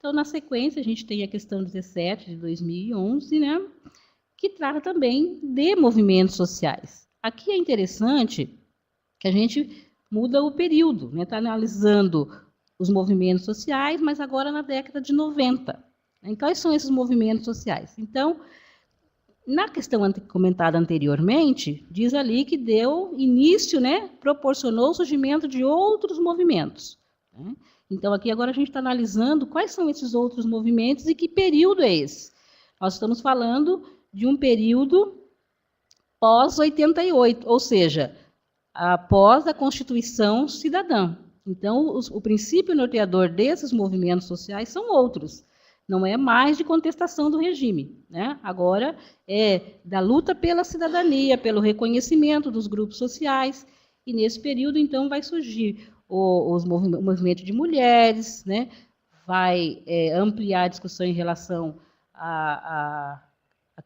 Então, na sequência, a gente tem a questão 17 de 2011, né, que trata também de movimentos sociais. Aqui é interessante que a gente muda o período, né, está analisando os movimentos sociais, mas agora na década de 90. E quais são esses movimentos sociais? Então, na questão comentada anteriormente, diz ali que deu início, né, proporcionou o surgimento de outros movimentos. Né? Então, aqui agora a gente está analisando quais são esses outros movimentos e que período é esse. Nós estamos falando de um período pós-88, ou seja, após a Constituição Cidadã. Então, o princípio norteador desses movimentos sociais são outros. Não é mais de contestação do regime, né? Agora é da luta pela cidadania, pelo reconhecimento dos grupos sociais, e nesse período, então, vai surgir o movimento de mulheres, né? Vai ampliar a discussão em relação à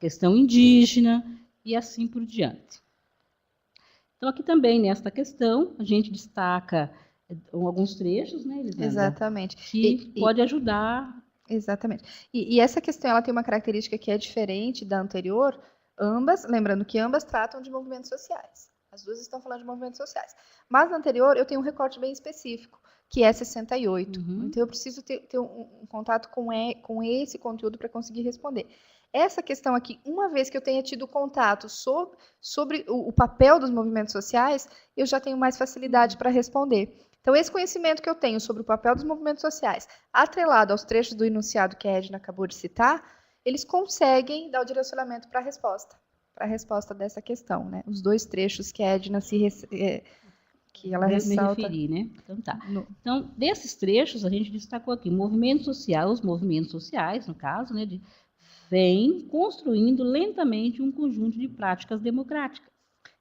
questão indígena, e assim por diante. Então, aqui também, nesta questão, a gente destaca alguns trechos, né, Elisandra? Exatamente. Que pode ajudar. Exatamente. E essa questão ela tem uma característica que é diferente da anterior, lembrando que ambas tratam de movimentos sociais. As duas estão falando de movimentos sociais. Mas na anterior eu tenho um recorte bem específico, que é 68. Então eu preciso ter um contato com esse conteúdo para conseguir responder. Essa questão aqui, uma vez que eu tenha tido contato sobre o papel dos movimentos sociais, eu já tenho mais facilidade para responder. Então, esse conhecimento que eu tenho sobre o papel dos movimentos sociais, atrelado aos trechos do enunciado que a Edna acabou de citar, eles conseguem dar o direcionamento para a resposta dessa questão, né? Os dois trechos que a Edna que ela ressalta. Me referi, né? Então, tá. Então, desses trechos, a gente destacou aqui, movimento social, os movimentos sociais, no caso, né, vêm construindo lentamente um conjunto de práticas democráticas.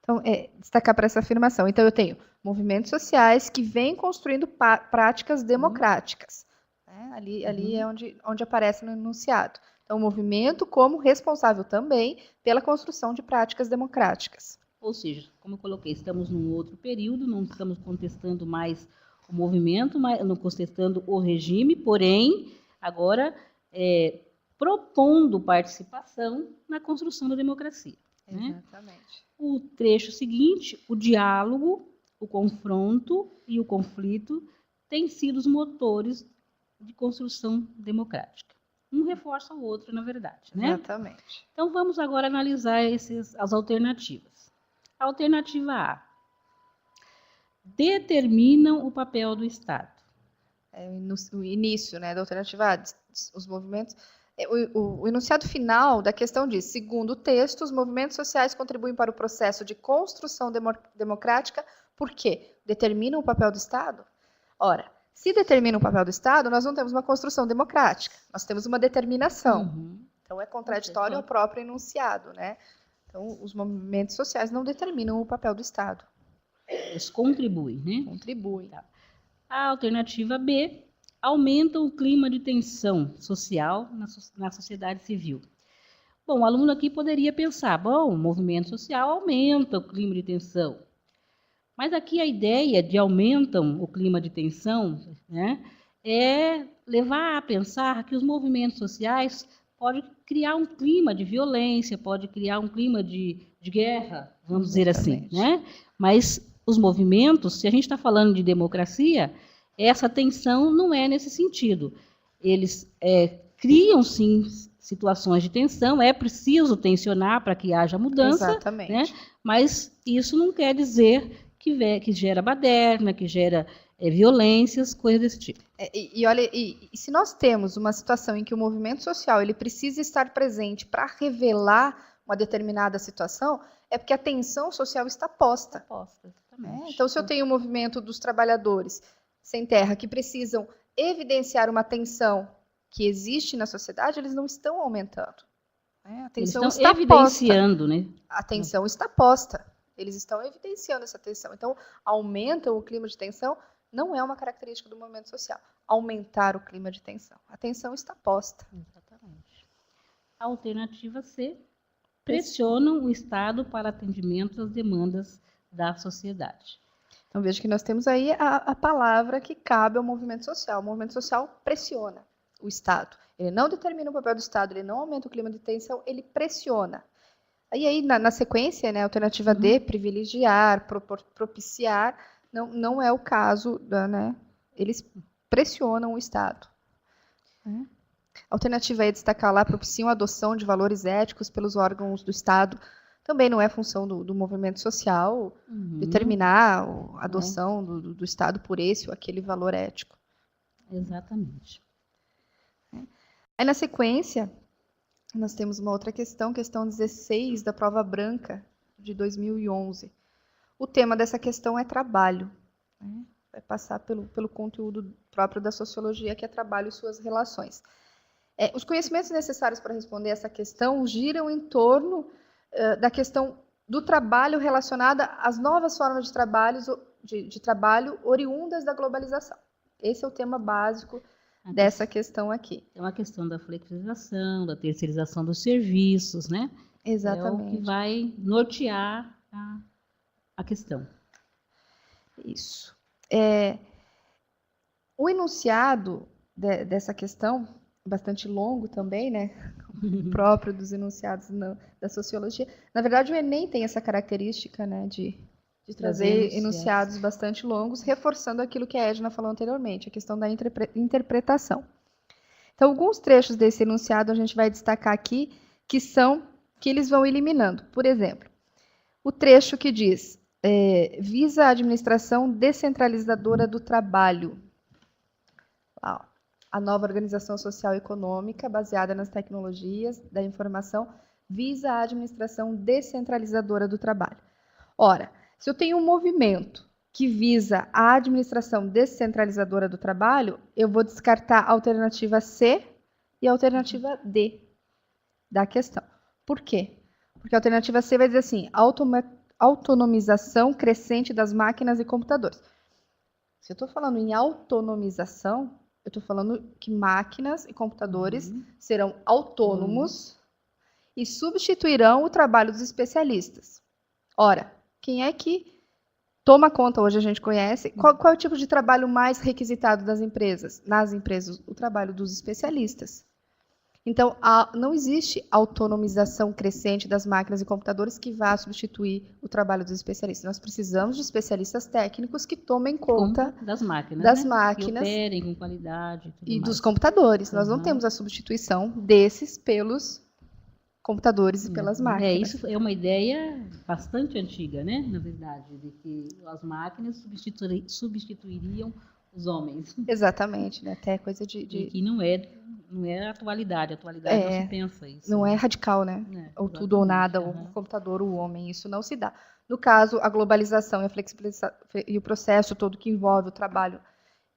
Então, destacar para essa afirmação. Então, eu tenho movimentos sociais que vêm construindo práticas democráticas. Né? Ali é onde aparece no enunciado. Então, o movimento como responsável também pela construção de práticas democráticas. Ou seja, como eu coloquei, estamos num outro período, não estamos contestando mais o movimento, não contestando o regime, porém, agora propondo participação na construção da democracia. Exatamente. Né? O trecho seguinte, o diálogo, o confronto e o conflito têm sido os motores de construção democrática. Um reforça o outro, na verdade. Né? Exatamente. Então, vamos agora analisar as alternativas. A alternativa A. Determinam o papel do Estado. O início, né, da alternativa A, os movimentos... O enunciado final da questão diz, segundo o texto, os movimentos sociais contribuem para o processo de construção democrática porque determinam o papel do Estado? Ora, se determinam o papel do Estado, nós não temos uma construção democrática, nós temos uma determinação. Então, é contraditório ao próprio enunciado. Né? Então, os movimentos sociais não determinam o papel do Estado. Eles contribuem, né? Contribuem. Tá. A alternativa B, aumentam o clima de tensão social na sociedade civil. Bom, o aluno aqui poderia pensar, bom, o movimento social aumenta o clima de tensão. Mas aqui a ideia de aumentam o clima de tensão, né, é levar a pensar que os movimentos sociais podem criar um clima de violência, pode criar um clima de guerra, vamos dizer assim. Né? Mas os movimentos, se a gente está falando de democracia, essa tensão não é nesse sentido. Eles criam, sim, situações de tensão, é preciso tensionar para que haja mudança. Exatamente. Né? Mas isso não quer dizer que gera baderna, que gera violências, coisas desse tipo. E olha, se nós temos uma situação em que o movimento social ele precisa estar presente para revelar uma determinada situação, é porque a tensão social está posta. Exatamente. Então, se eu tenho um movimento dos trabalhadores sem terra que precisam evidenciar uma tensão que existe na sociedade, eles não estão aumentando. A tensão eles estão está evidenciando, posta. Né? A tensão está posta. Eles estão evidenciando essa tensão. Então, aumentam o clima de tensão não é uma característica do movimento social. Aumentar o clima de tensão. A tensão está posta. Exatamente. A alternativa C, pressionam o Estado para atendimento às demandas da sociedade. Então, veja que nós temos aí a palavra que cabe ao movimento social. O movimento social pressiona. o Estado. Ele não determina o papel do Estado, ele não aumenta o clima de tensão, ele pressiona. Aí na sequência, né, alternativa D, privilegiar, propiciar, não é o caso, né? Eles pressionam o Estado. Alternativa E, destacar lá, propiciam a adoção de valores éticos pelos órgãos do Estado. Também não é função do movimento social determinar a adoção do Estado por esse ou aquele valor ético. Exatamente. Aí, na sequência, nós temos uma outra questão 16 da prova branca de 2011. O tema dessa questão é trabalho. Vai passar pelo conteúdo próprio da sociologia, que é trabalho e suas relações. Os conhecimentos necessários para responder essa questão giram em torno da questão do trabalho relacionada às novas formas de trabalho oriundas da globalização. Esse é o tema básico dessa questão aqui. É uma questão da flexibilização, da terceirização dos serviços, né? Exatamente. É o que vai nortear a questão. Isso. O enunciado dessa questão, bastante longo também, né? Próprio dos enunciados da sociologia. Na verdade, o Enem tem essa característica, né, de trazer enunciados bastante longos, reforçando aquilo que a Edna falou anteriormente, a questão da interpretação. Então, alguns trechos desse enunciado a gente vai destacar aqui, que eles vão eliminando. Por exemplo, o trecho que diz, visa a administração descentralizadora do trabalho. A nova organização social e econômica, baseada nas tecnologias da informação, visa a administração descentralizadora do trabalho. Ora, se eu tenho um movimento que visa a administração descentralizadora do trabalho, eu vou descartar a alternativa C e a alternativa D da questão. Por quê? Porque a alternativa C vai dizer assim, autonomização crescente das máquinas e computadores. Se eu estou falando em autonomização, eu estou falando que máquinas e computadores serão autônomos e substituirão o trabalho dos especialistas. Ora, quem é que toma conta, hoje a gente conhece, qual é o tipo de trabalho mais requisitado das empresas? Nas empresas, o trabalho dos especialistas. Então, não existe autonomização crescente das máquinas e computadores que vá substituir o trabalho dos especialistas. Nós precisamos de especialistas técnicos que tomem conta das máquinas, que operem com qualidade. E dos computadores. Nós não temos a substituição desses pelos computadores e pelas máquinas. Isso é uma ideia bastante antiga, né? Na verdade, de que as máquinas substituiriam os homens. Exatamente, né? Até coisa de... E que não é a atualidade. A atualidade não se pensa isso. Não é radical, né? Ou tudo ou nada, ou o computador ou o homem. Isso não se dá. No caso, a globalização e a flexibilização e o processo todo que envolve o trabalho,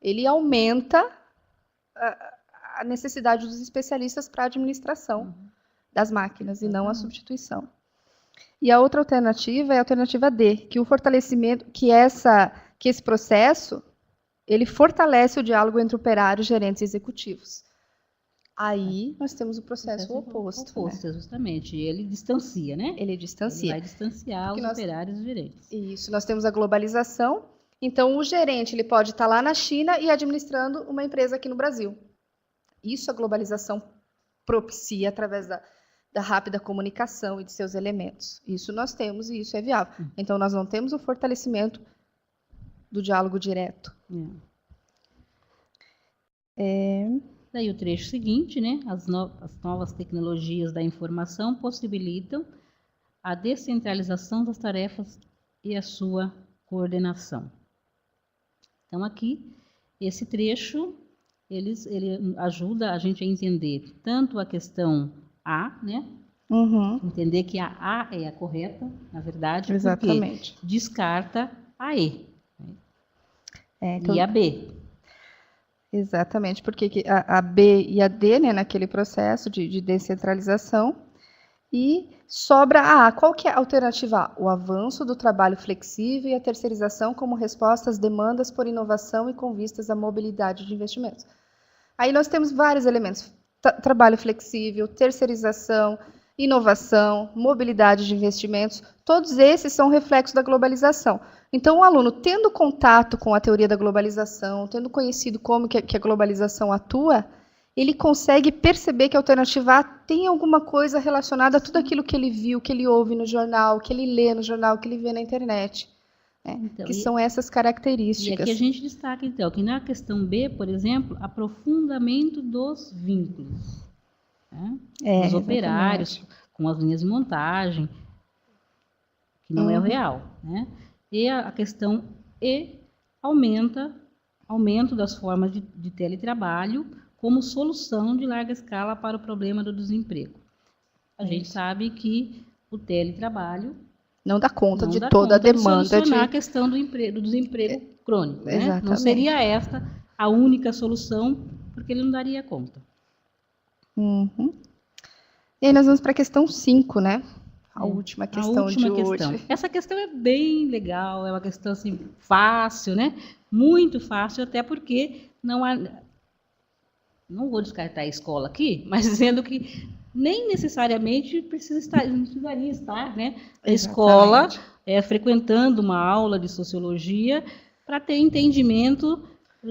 ele aumenta a necessidade dos especialistas para a administração das máquinas e não a substituição. E a outra alternativa é a alternativa D, que o fortalecimento, que esse processo, ele fortalece o diálogo entre operários, gerentes e executivos. Aí nós temos o processo oposto. Né? Justamente. Ele distancia, né? Ele distancia. Ele vai distanciar os operários e os gerentes. Isso. Nós temos a globalização. Então, o gerente ele pode estar lá na China e administrando uma empresa aqui no Brasil. Isso a globalização propicia através da rápida comunicação e de seus elementos. Isso nós temos e isso é viável. Então, nós não temos o fortalecimento do diálogo direto. Daí o trecho seguinte, né? As novas tecnologias da informação possibilitam a descentralização das tarefas e a sua coordenação. Então, aqui, esse trecho, ele ajuda a gente a entender tanto a questão A, né? Entender que a A é a correta, na verdade, exatamente, porque descarta a E. E a B. Exatamente, porque a B e a D, né, naquele processo de descentralização, e sobra a A. Qual que é a alternativa A? O avanço do trabalho flexível e a terceirização como resposta às demandas por inovação e com vistas à mobilidade de investimentos. Aí nós temos vários elementos. Trabalho flexível, terceirização, inovação, mobilidade de investimentos, todos esses são reflexos da globalização. Então, o aluno, tendo contato com a teoria da globalização, tendo conhecido como que a globalização atua, ele consegue perceber que a alternativa A tem alguma coisa relacionada a tudo aquilo que ele viu, que ele ouve no jornal, que ele lê no jornal, que ele vê na internet. Então, que são essas características. E aqui a gente destaca, então, que na questão B, por exemplo, aprofundamento dos vínculos. Os operários, com as linhas de montagem, que não é o real. E a questão E, aumento das formas de teletrabalho como solução de larga escala para o problema do desemprego. A gente sabe que o teletrabalho não dá conta de toda a demanda. De solucionar a questão do desemprego crônico. Não seria esta a única solução, porque ele não daria conta. E aí nós vamos para a questão 5, né? A última questão de hoje. Essa questão é bem legal, é uma questão assim, fácil, né? Muito fácil, até porque não vou descartar a escola aqui, mas dizendo que nem necessariamente precisaria estar, né, na escola, frequentando uma aula de sociologia para ter entendimento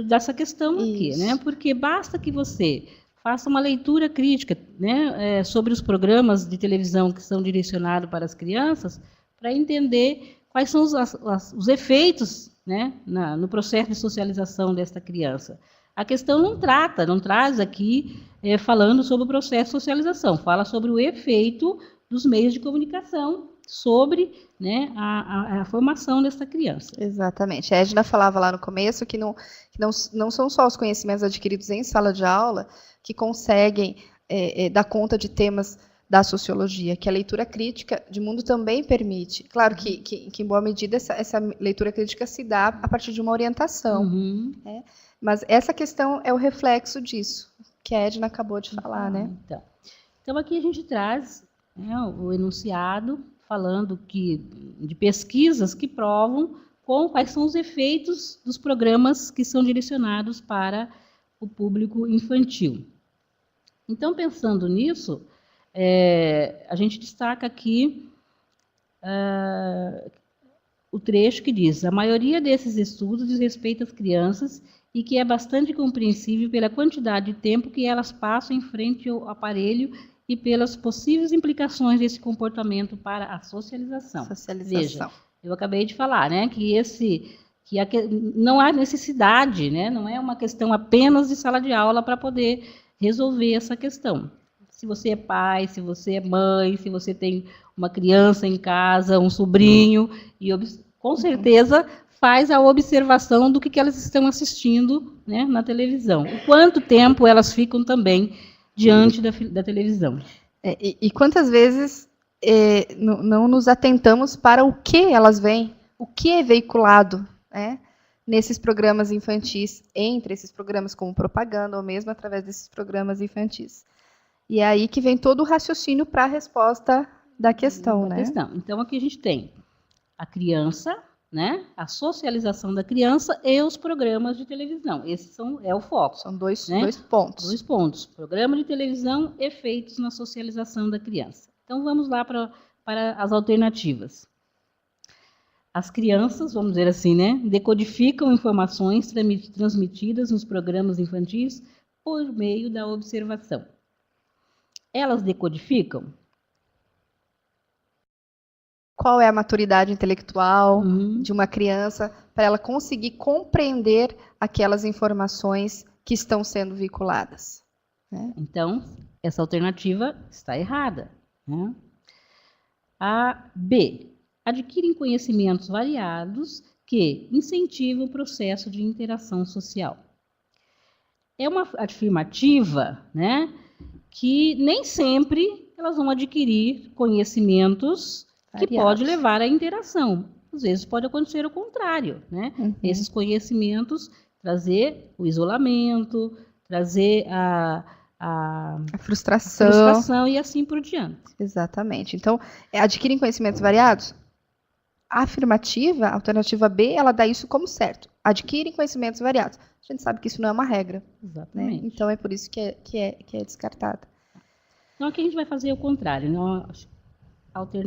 dessa questão aqui, né? Porque basta que você faça uma leitura crítica, né, sobre os programas de televisão que são direcionados para as crianças, para entender quais são os efeitos, né, no processo de socialização desta criança. A questão não traz aqui falando sobre o processo de socialização, fala sobre o efeito dos meios de comunicação sobre, né, a formação dessa criança. Exatamente. A Edna falava lá no começo que não são só os conhecimentos adquiridos em sala de aula que conseguem dar conta de temas da sociologia, que a leitura crítica de mundo também permite. Claro que em boa medida, essa leitura crítica se dá a partir de uma orientação. Mas essa questão é o reflexo disso, que a Edna acabou de falar, né? Então, aqui a gente traz, né, o enunciado falando de pesquisas que provam quais são os efeitos dos programas que são direcionados para o público infantil. Então, pensando nisso, a gente destaca aqui o trecho que diz: a maioria desses estudos diz respeito às crianças e que é bastante compreensível pela quantidade de tempo que elas passam em frente ao aparelho e pelas possíveis implicações desse comportamento para a socialização. Veja, eu acabei de falar, né, não há necessidade, né, não é uma questão apenas de sala de aula para poder resolver essa questão. Se você é pai, se você é mãe, se você tem uma criança em casa, um sobrinho, e com certeza faz a observação do que elas estão assistindo, né, na televisão. O quanto tempo elas ficam também diante da televisão. E quantas vezes não nos atentamos para o que elas veem, o que é veiculado, né, nesses programas infantis, entre esses programas como propaganda, ou mesmo através desses programas infantis. E é aí que vem todo o raciocínio para a resposta da questão, né? Então, aqui a gente tem a criança, né, a socialização da criança e os programas de televisão. Esse é o foco. São dois pontos. 2 pontos. Programa de televisão, efeitos na socialização da criança. Então, vamos lá para as alternativas. As crianças, vamos dizer assim, né, decodificam informações transmitidas nos programas infantis por meio da observação. Elas decodificam? Qual é a maturidade intelectual de uma criança para ela conseguir compreender aquelas informações que estão sendo veiculadas? Né? Então, essa alternativa está errada. Né? A B. Adquirem conhecimentos variados que incentivam o processo de interação social. É uma afirmativa, né, que nem sempre elas vão adquirir conhecimentos que pode levar à interação. Às vezes pode acontecer o contrário, né? Esses conhecimentos trazer o isolamento, trazer a frustração e assim por diante. Exatamente. Então, adquirem conhecimentos variados? A afirmativa, a alternativa B, ela dá isso como certo. Adquirem conhecimentos variados. A gente sabe que isso não é uma regra. Exatamente. Né? Então, é por isso que é descartada. Então, aqui a gente vai fazer o contrário.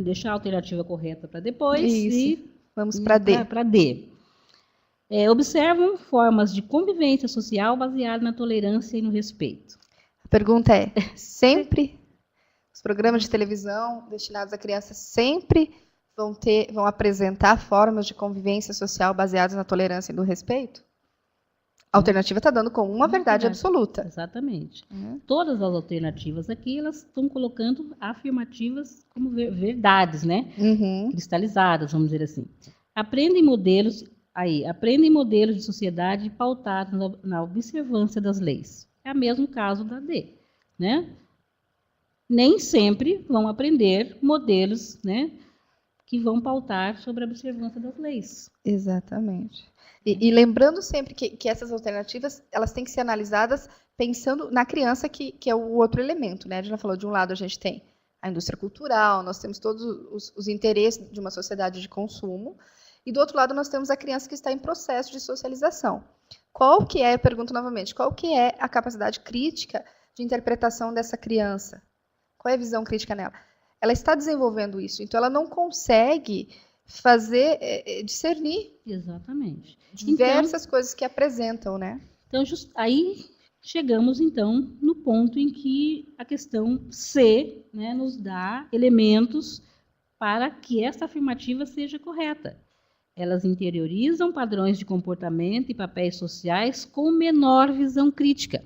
Deixar a alternativa correta para depois. Isso. E vamos para D. Para D. Observam formas de convivência social baseada na tolerância e no respeito. pergunta é, sempre os programas de televisão destinados a crianças sempre vão apresentar formas de convivência social baseadas na tolerância e no respeito? A alternativa está dando com uma verdade absoluta. Exatamente. Todas as alternativas aqui, elas estão colocando afirmativas como verdades, né? Cristalizadas, vamos dizer assim. Aprendem modelos de sociedade pautados na observância das leis. É o mesmo caso da D, né? Nem sempre vão aprender modelos, né, que vão pautar sobre a observância das leis. Exatamente. E lembrando sempre que essas alternativas, elas têm que ser analisadas pensando na criança, que é o outro elemento, né? A gente já falou, de um lado a gente tem a indústria cultural, nós temos todos os interesses de uma sociedade de consumo, e do outro lado nós temos a criança que está em processo de socialização. Qual que é, eu pergunto novamente, qual que é a capacidade crítica de interpretação dessa criança? Qual é a visão crítica nela? Ela está desenvolvendo isso, então ela não consegue discernir. Exatamente. Diversas coisas que apresentam, né? Então, aí chegamos, então, no ponto em que a questão C, né, nos dá elementos para que essa afirmativa seja correta. Elas interiorizam padrões de comportamento e papéis sociais com menor visão crítica.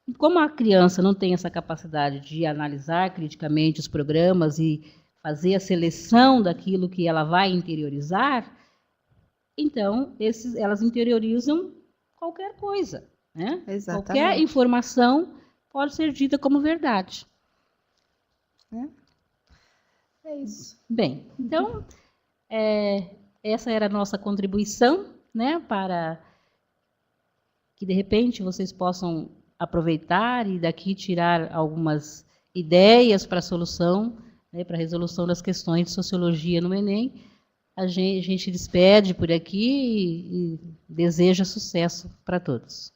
E como a criança não tem essa capacidade de analisar criticamente os programas e fazer a seleção daquilo que ela vai interiorizar, então elas interiorizam qualquer coisa, né? Exatamente. Qualquer informação pode ser dita como verdade. É isso. Bem, então, essa era a nossa contribuição, né, para que, de repente, vocês possam aproveitar e daqui tirar algumas ideias para a solução, né, para a resolução das questões de sociologia no Enem. A gente despede por aqui e deseja sucesso para todos.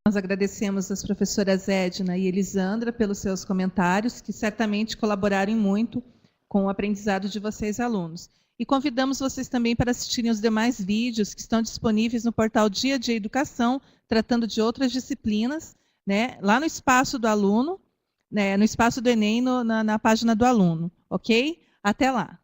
Nós agradecemos às professoras Edna e Elisandra pelos seus comentários, que certamente colaboraram muito com o aprendizado de vocês, alunos. E convidamos vocês também para assistirem os demais vídeos que estão disponíveis no portal Dia a Dia Educação, tratando de outras disciplinas, né, lá no espaço do aluno, né, no espaço do Enem, na página do aluno, ok? Até lá!